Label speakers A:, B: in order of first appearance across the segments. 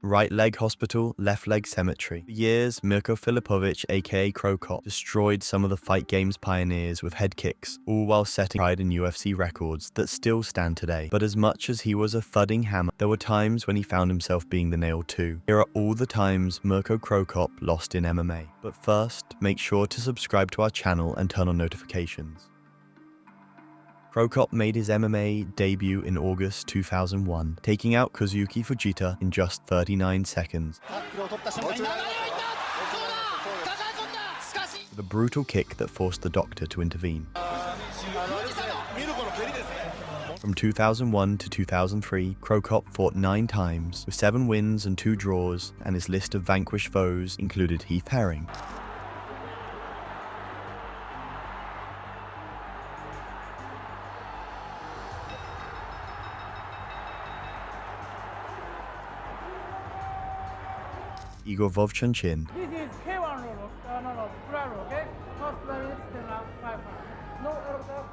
A: right leg hospital, left leg cemetery. For years, Mirko Filipovic, aka Cro Cop, destroyed some of the fight game's pioneers with head kicks, all while setting pride in UFC records that still stand today. But as much as he was a thudding hammer, there were times when he found himself being the nail too. Here are all the times Mirko Cro Cop lost in MMA. But first, make sure to subscribe to our channel and turn on notifications. Cro Cop made his MMA debut in August 2001, taking out Kazuki Fujita in just 39 seconds. With a brutal kick that forced the doctor to intervene. From 2001 to 2003, Cro Cop fought 9 times, with 7 wins and 2 draws, and his list of vanquished foes included Heath Herring, Igor Vovchanchin,
B: This is K1 rule. No, fly rule, okay? First 5 minutes, 10 rounds, 5 rounds. No error, no head.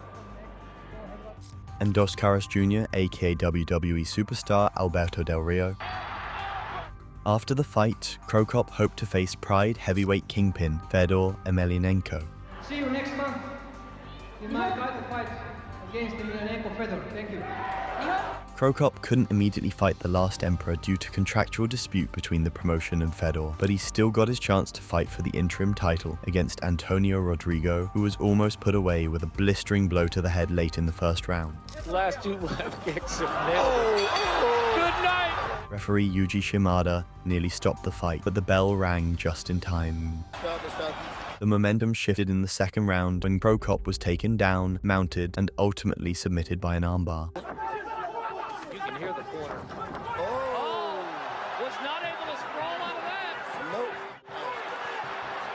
A: and Dos Caras Jr., aka WWE superstar Alberto Del Rio. After the fight, Cro Cop hoped to face Pride heavyweight kingpin Fedor Emelianenko.
C: See you next month in my title fight against Emelianenko Fedor. Thank you.
A: Cro Cop couldn't immediately fight the last emperor due to contractual dispute between the promotion and Fedor, but he still got his chance to fight for the interim title against Antonio Rodrigo, who was almost put away with a blistering blow to the head late in the first round.
D: Last 2 left kicks have nailed it. Good night!
A: Referee Yuji Shimada nearly stopped the fight, but the bell rang just in time. The momentum shifted in the second round when Cro Cop was taken down, mounted, and ultimately submitted by an armbar.
D: You can hear the corner. Oh! Was not able to sprawl out of that.
E: Nope.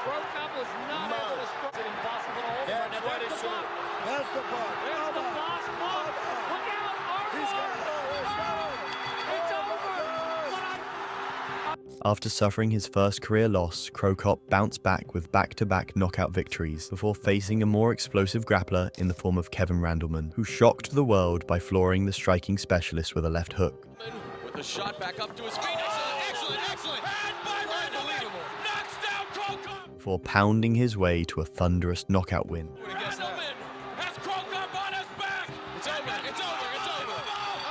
D: Cro Cop was not able to sprawl. Is it impossible to hold?
E: That's
D: Now
E: what
D: there's
E: it
D: the
E: should.
D: block.
E: That's the part.
D: There's the boss block. Look out!
E: He's got
D: Armbar!
E: it. He's got it.
D: It's over!
A: After suffering his first career loss, Cro Cop bounced back with back-to-back knockout victories before facing a more explosive grappler in the form of Kevin Randleman, who shocked the world by flooring the striking specialist with a left hook.
F: With a shot back up to his feet. Excellent. And by Randleman, knocks down Cro Cop.
A: Before pounding his way to a thunderous knockout win.
F: Randleman has Cro Cop on his back. It's over.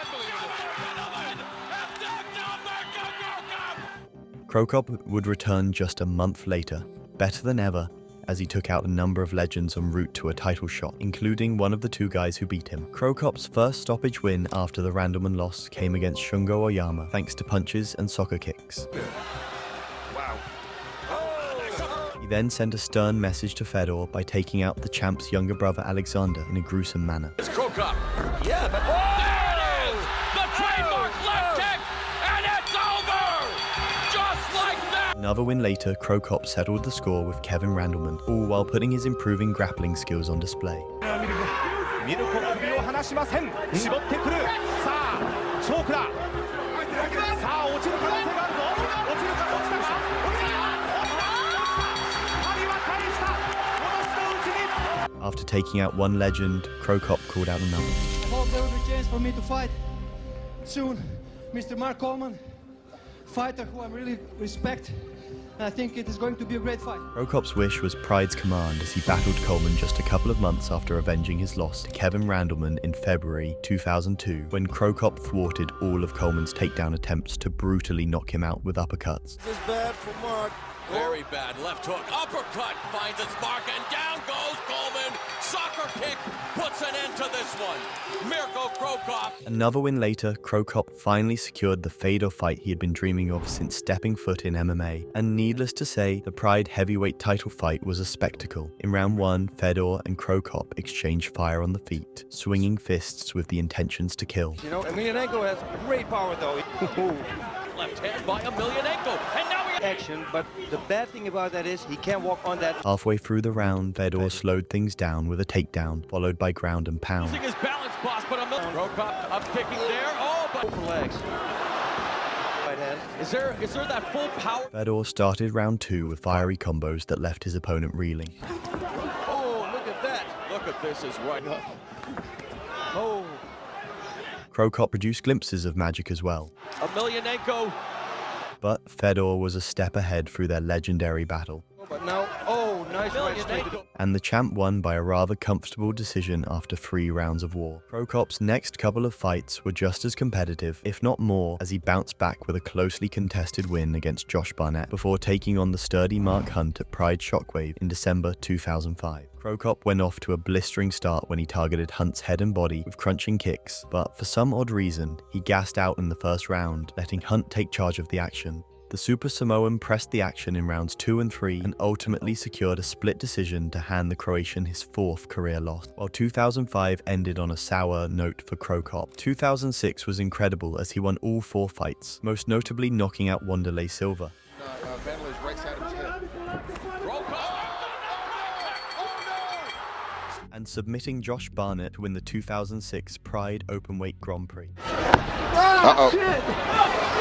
F: Unbelievable. Randleman has knocked down Mirko Cro Cop.
A: Cro Cop would return just a month later, better than ever, as he took out a number of legends en route to a title shot, including one of the 2 guys who beat him. Cro Cop's first stoppage win after the Randleman loss came against Shungo Oyama, thanks to punches and soccer kicks.
E: Wow.
A: He then sent a stern message to Fedor by taking out the champ's younger brother Alexander in a gruesome manner.
F: It's Cro Cop. Yeah, but there it is! The trademark left kick, and it's over! Just like that!
A: Another win later, Cro Cop settled the score with Kevin Randleman, all while putting his improving grappling skills on display.
G: ミルコ首を離しません。絞ってくる。さあ、チョークだ。さあ、落ちる可能性があるぞ。落ちるか、落ちたか。落ちた。針は返した。戻しのうちに。
A: After taking out one legend, Cro Cop called out another.
C: I hope there will be a chance for me to fight soon. Mr. Mark Coleman, fighter who I really respect. I think it is going to be a great fight.
A: Cro Cop's wish was Pride's command as he battled Coleman just a couple of months after avenging his loss to Kevin Randleman in February 2002, when Cro Cop thwarted all of Coleman's takedown attempts to brutally knock him out with uppercuts.
E: This is bad for Mark.
F: Very bad left hook. Uppercut finds its mark, and down goes Coleman. Soccer kick puts an end to this one. Mirko Cro Cop.
A: Another win later, Cro Cop finally secured the Fedor fight he had been dreaming of since stepping foot in MMA. And needless to say, the Pride heavyweight title fight was a spectacle. In round 1, Fedor and Cro Cop exchanged fire on the feet, swinging fists with the intentions to kill.
G: You know, Emelianenko has great power though.
F: Left hand by Emelianenko, and now he
G: Action, but the bad thing about that is he can't walk on that.
A: Halfway through the round, Fedor slowed things down with a takedown, followed by ground and pound.
F: using his balance boss, but Cro Cop up kicking there. Oh, but
G: Open legs. Right hand.
F: is there that full power?
A: Fedor started round 2 with fiery combos that left his opponent reeling.
F: Oh, look at that. Look at this is right.
G: Oh.
A: Cro Cop produced glimpses of magic as well.
F: Emelianenko.
A: But Fedor was a step ahead through their legendary battle.
G: But now, oh, nice right straight.
A: And the champ won by a rather comfortable decision after 3 rounds of war. Cro Cop's next couple of fights were just as competitive, if not more, as he bounced back with a closely contested win against Josh Barnett before taking on the sturdy Mark Hunt at Pride Shockwave in December 2005. Cro Cop went off to a blistering start when he targeted Hunt's head and body with crunching kicks, but for some odd reason, he gassed out in the first round, letting Hunt take charge of the action. The Super Samoan pressed the action in rounds 2 and 3 and ultimately secured a split decision to hand the Croatian his 4th career loss. While 2005 ended on a sour note for Cro Cop, 2006 was incredible as he won all 4 fights, most notably knocking out Wanderlei Silva.
E: Vandalai's right side of his head.
A: And submitting Josh Barnett to win the 2006 Pride Openweight Grand Prix.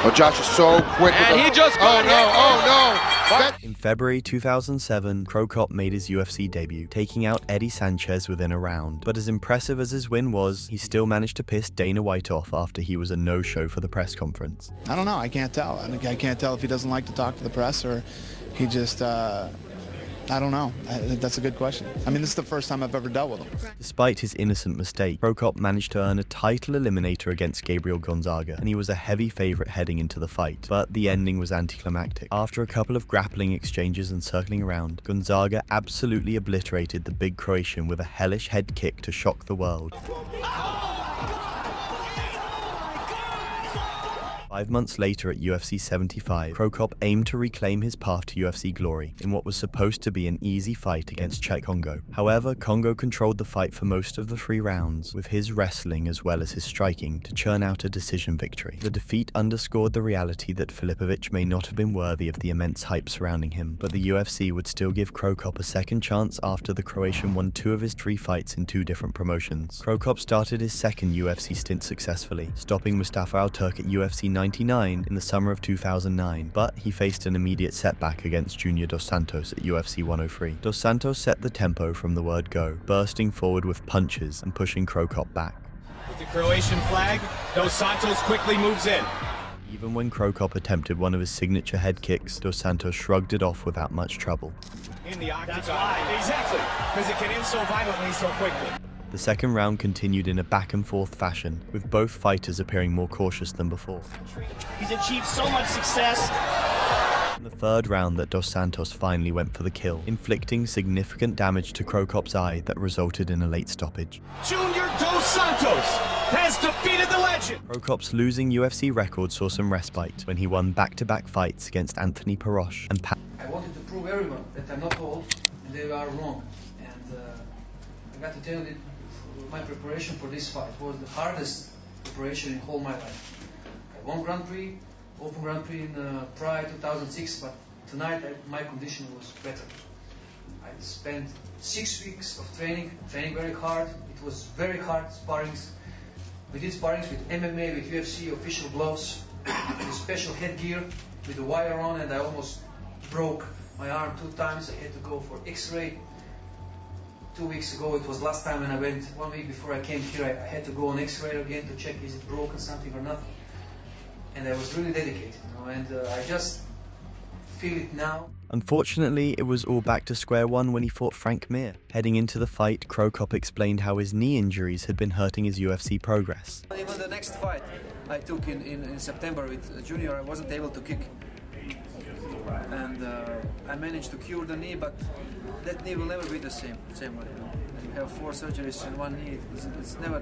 E: Oh, Josh is so quick.
D: And he just got
E: no.
A: In February 2007, Cro Cop made his UFC debut, taking out Eddie Sanchez within a round. But as impressive as his win was, he still managed to piss Dana White off after he was a no-show for the press conference.
H: I don't know. I can't tell. I can't tell if he doesn't like to talk to the press or he just, I don't know. That's a good question. I mean, this is the first time I've ever dealt with him.
A: Despite his innocent mistake, Cro Cop managed to earn a title eliminator against Gabriel Gonzaga, and he was a heavy favorite heading into the fight. But the ending was anticlimactic. After a couple of grappling exchanges and circling around, Gonzaga absolutely obliterated the big Croatian with a hellish head kick to shock the world. 5 months later at UFC 75, Cro Cop aimed to reclaim his path to UFC glory in what was supposed to be an easy fight against Cheick Kongo. However, Kongo controlled the fight for most of the 3 rounds, with his wrestling as well as his striking to churn out a decision victory. The defeat underscored the reality that Filipovic may not have been worthy of the immense hype surrounding him, but the UFC would still give Cro Cop a second chance after the Croatian won 2 of his 3 fights in 2 different promotions. Cro Cop started his second UFC stint successfully, stopping Mustafa Al-Turk at UFC 99 in the summer of 2009, but he faced an immediate setback against Junior Dos Santos at UFC 103. Dos Santos set the tempo from the word go, bursting forward with punches and pushing Cro Cop back.
I: With the Croatian flag, Dos Santos quickly moves in.
A: Even when Cro Cop attempted one of his signature head kicks, Dos Santos shrugged it off without much trouble.
I: In the octagon. That's why. Exactly. Because it can end so violently so quickly.
A: The second round continued in a back-and-forth fashion, with both fighters appearing more cautious than before.
I: He's achieved so much success.
A: In the third round that Dos Santos finally went for the kill, inflicting significant damage to Cro Cop's eye that resulted in a late stoppage.
I: Junior Dos Santos has defeated the legend.
A: Cro Cop's losing UFC record saw some respite when he won back-to-back fights against Anthony Perosh and
C: I wanted to prove everyone that I'm not old and they are wrong. And I got to tell you that my preparation for this fight was the hardest preparation in all my life. I won Grand Prix, Open Grand Prix in Pride 2006, but tonight my condition was better. I spent 6 weeks of training very hard. It was very hard sparrings. We did sparrings with MMA, with UFC official gloves, with special headgear, with the wire on, and I almost broke my arm 2 times. I had to go for X-ray. 2 weeks ago, it was last time when I went, 1 week before I came here, I had to go on X-ray again to check is it broken something or not. And I was really dedicated, and I just feel it now.
A: Unfortunately, it was all back to square one when he fought Frank Mir. Heading into the fight, Cro Cop explained how his knee injuries had been hurting his UFC progress.
J: Even the next fight I took in September with Junior, I wasn't able to kick. And I managed to cure the knee, but that knee will never be the same one. You have 4 surgeries in one knee. It's never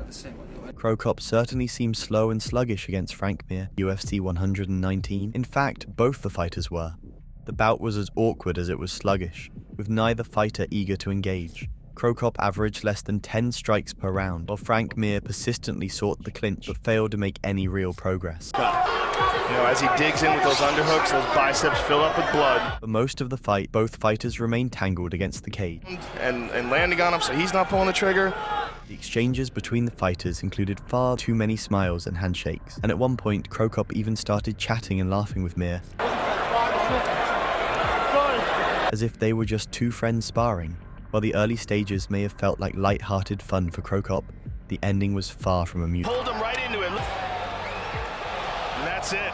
J: the same one.
A: Cro Cop certainly seemed slow and sluggish against Frank Mir, UFC 119. In fact, both the fighters were. The bout was as awkward as it was sluggish, with neither fighter eager to engage. Cro Cop averaged less than 10 strikes per round, while Frank Mir persistently sought the clinch but failed to make any real progress.
G: As he digs in with those underhooks, those biceps fill up with blood.
A: For most of the fight, both fighters remained tangled against the cage.
G: And landing on him so he's not pulling the trigger.
A: The exchanges between the fighters included far too many smiles and handshakes, and at one point, Cro Cop even started chatting and laughing with Mir, as if they were just 2 friends sparring. While the early stages may have felt like light-hearted fun for Cro Cop, the ending was far from amusing.
G: Pulled him right into it. And that's it.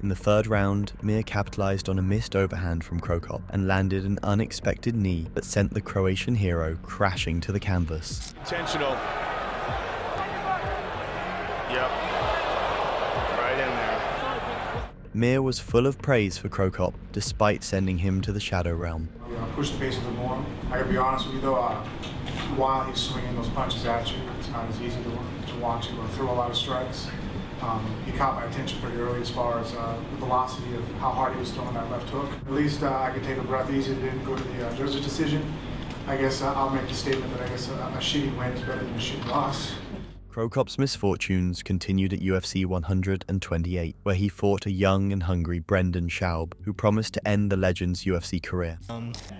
A: In the third round, Mir capitalized on a missed overhand from Cro Cop and landed an unexpected knee that sent the Croatian hero crashing to the canvas.
G: Intentional. Yep. Right in there.
A: Mir was full of praise for Cro Cop, despite sending him to the Shadow Realm.
K: Push the pace a little more. I gotta be honest with you though, while he's swinging those punches at you, it's not as easy to watch him throw a lot of strikes. He caught my attention pretty early as far as the velocity of how hard he was throwing that left hook. At least I could take a breath easy. It didn't go to the judge's decision. I guess I'll make the statement that I guess a shitty win is better than a shitty loss.
A: Cro Cop's misfortunes continued at UFC 128, where he fought a young and hungry Brendan Schaub, who promised to end the legend's UFC career.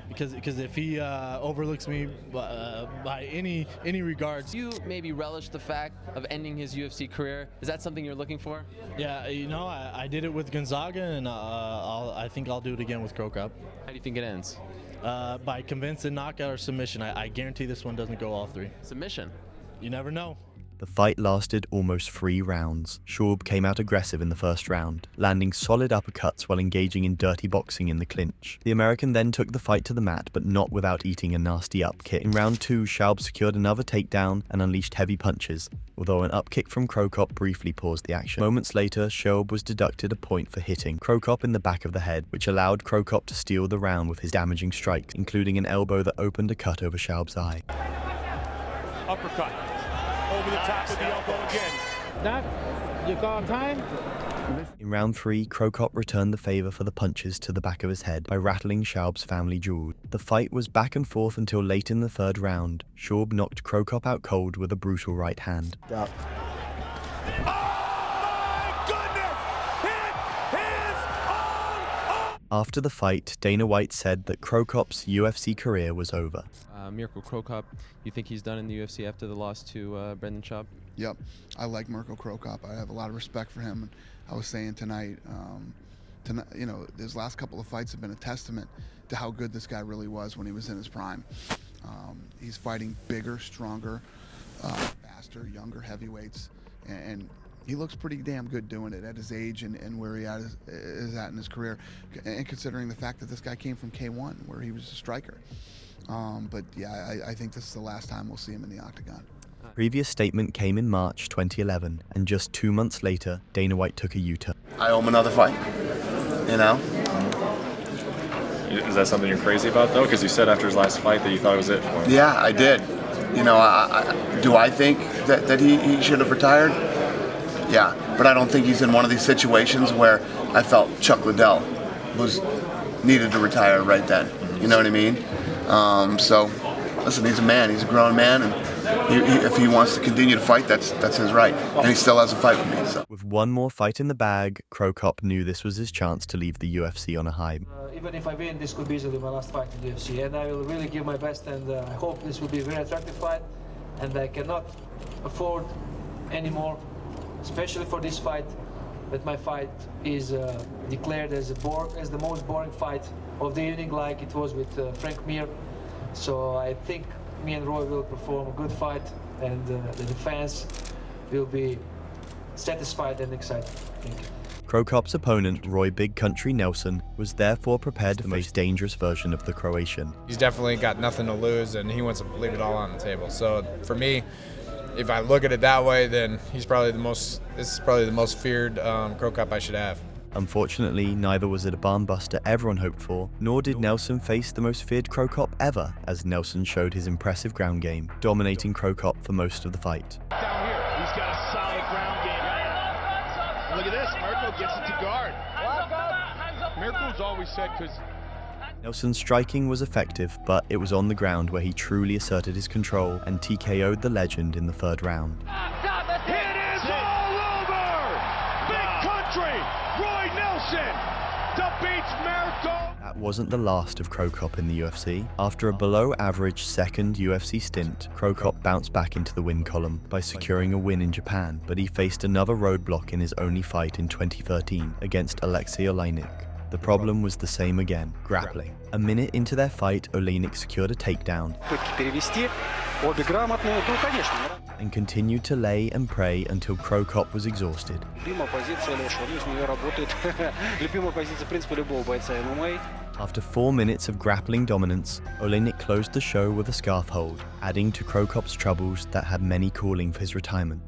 L: Because if he overlooks me by any regards.
M: Do you maybe relish the fact of ending his UFC career? Is that something you're looking for?
L: Yeah, you know, I did it with Gonzaga, and I think I'll do it again with Cro Cop.
M: How do you think it ends?
L: By convincing knockout or submission. I guarantee this one doesn't go all three.
M: Submission?
L: You never know.
A: The fight lasted almost 3 rounds. Schaub came out aggressive in the first round, landing solid uppercuts while engaging in dirty boxing in the clinch. The American then took the fight to the mat, but not without eating a nasty up kick. In round 2, Schaub secured another takedown and unleashed heavy punches, although an up kick from Cro Cop briefly paused the action. Moments later, Schaub was deducted a point for hitting Cro Cop in the back of the head, which allowed Cro Cop to steal the round with his damaging strikes, including an elbow that opened a cut over Schaub's eye.
G: Uppercut. Over the top of the elbow again.
B: That, you call time?
A: In round 3, Cro Cop returned the favor for the punches to the back of his head by rattling Schaub's family jewels. The fight was back and forth until late in the third round. Schaub knocked Cro Cop out cold with a brutal right hand.
G: Oh my goodness! It is on!
A: After the fight, Dana White said that Cro Cop's UFC career was over.
M: Mirko Cro Cop, you think he's done in the UFC after the loss to Brendan Schaub?
H: Yep, I like Mirko Cro Cop. I have a lot of respect for him. I was saying tonight, you know, his last couple of fights have been a testament to how good this guy really was when he was in his prime. He's fighting bigger, stronger, faster, younger heavyweights, and he looks pretty damn good doing it at his age and where he is at in his career, and considering the fact that this guy came from K1, where he was a striker. But yeah, I think this is the last time we'll see him in the octagon.
A: Previous statement came in March 2011, and just 2 months later, Dana White took a U-turn.
N: I owe him another fight, you know?
O: Is that something you're crazy about, though? Because you said after his last fight that you thought it was it for him.
N: Yeah, I did. You know, do I think that he should have retired? Yeah, but I don't think he's in one of these situations where I felt Chuck Liddell needed to retire right then. You know what I mean? So, listen, he's a man. He's a grown man, and if he wants to continue to fight, that's his right. And he still has a fight with me. So.
A: With one more fight in the bag, Cro Cop knew this was his chance to leave the UFC on a high.
J: Even if I win, this could be easily my last fight in the UFC, and I will really give my best, and I hope this will be a very attractive fight, and I cannot afford anymore, especially for this fight, that my fight is declared as the most boring fight of the evening, like it was with Frank Mir. So I think me and Roy will perform a good fight, and the fans will be satisfied and excited. Thank you.
A: Cro Cop's opponent, Roy Big Country Nelson, was therefore prepared for the most dangerous version of the Croatian.
P: He's definitely got nothing to lose, and he wants to leave it all on the table. So for me, if I look at it that way, then this is probably the most feared Cro Cop I should have.
A: Unfortunately, neither was it a barn buster everyone hoped for, nor did Nelson face the most feared Cro Cop ever, as Nelson showed his impressive ground game, dominating Cro Cop for most of the fight.
G: Down here, he's got a solid ground game. Look at this, Mirko gets it to guard. Mirko's always said, because
A: Nelson's striking was effective, but it was on the ground where he truly asserted his control and TKO'd the legend in the third round.
G: it is all over! Big Country, Roy Nelson defeats Mirko.
A: That wasn't the last of Cro Cop in the UFC. After a below-average second UFC stint, Cro Cop bounced back into the win column by securing a win in Japan, but he faced another roadblock in his only fight in 2013 against Alexey Oleynik. The problem was the same again, grappling. A minute into their fight, Oleynik secured a takedown and continued to lay and pray until Cro Cop was exhausted. After 4 minutes of grappling dominance, Oleynik closed the show with a scarf hold, adding to Cro Cop's troubles that had many calling for his retirement.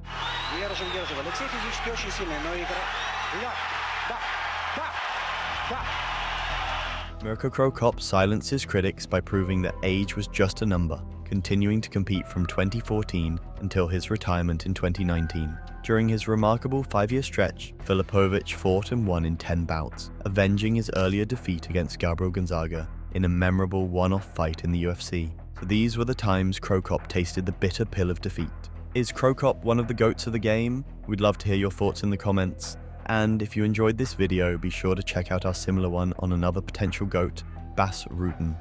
A: Mirko Cro Cop silenced his critics by proving that age was just a number, continuing to compete from 2014 until his retirement in 2019. During his remarkable 5-year stretch, Filipovic fought and won in 10 bouts, avenging his earlier defeat against Gabriel Gonzaga in a memorable one-off fight in the UFC. So these were the times Cro Cop tasted the bitter pill of defeat. Is Cro Cop one of the GOATs of the game? We'd love to hear your thoughts in the comments. And if you enjoyed this video, be sure to check out our similar one on another potential GOAT, Bas Rutten.